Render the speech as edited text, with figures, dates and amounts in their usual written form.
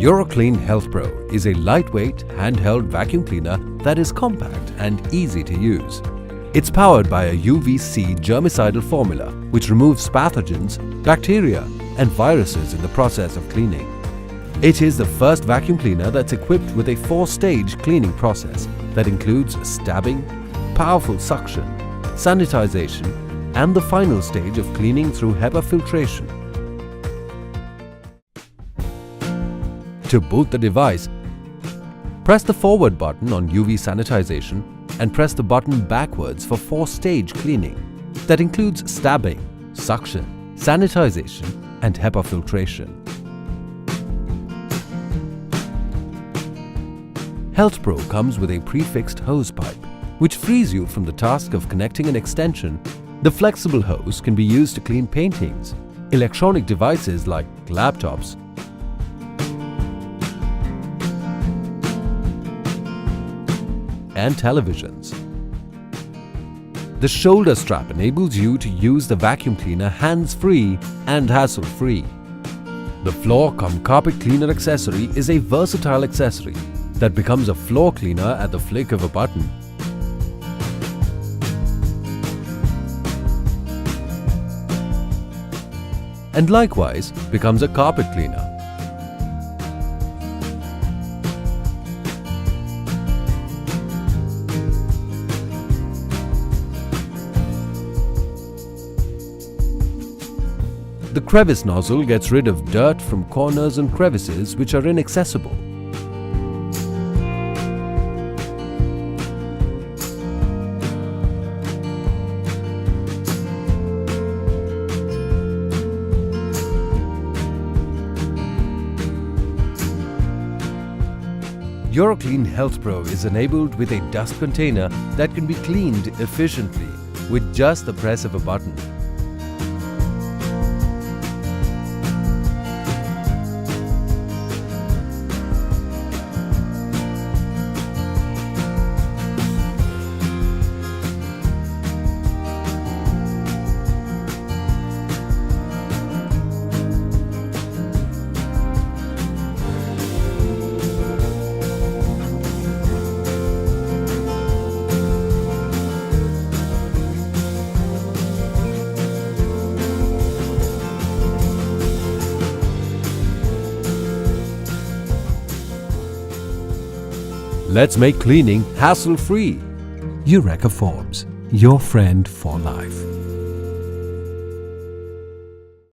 Euroclean Health Pro is a lightweight, handheld vacuum cleaner that is compact and easy to use. It's powered by a UVC germicidal formula which removes pathogens, bacteria and viruses in the process of cleaning. It is the first vacuum cleaner that's equipped with a 4-stage cleaning process that includes stabbing, powerful suction, sanitization and the final stage of cleaning through HEPA filtration. To boot the device, press the forward button on UV sanitization and press the button backwards for 4-stage cleaning that includes stabbing, suction, sanitization and HEPA filtration. Health Pro comes with a prefixed hose pipe which frees you from the task of connecting an extension. The flexible hose can be used to clean paintings, electronic devices like laptops, and televisions. The shoulder strap enables you to use the vacuum cleaner hands-free and hassle-free. The floor-cum-carpet cleaner accessory is a versatile accessory that becomes a floor cleaner at the flick of a button. And likewise becomes a carpet cleaner. The crevice nozzle gets rid of dirt from corners and crevices which are inaccessible. Euroclean Health Pro is enabled with a dust container that can be cleaned efficiently with just the press of a button. Let's make cleaning hassle-free. Eureka Forbes, your friend for life.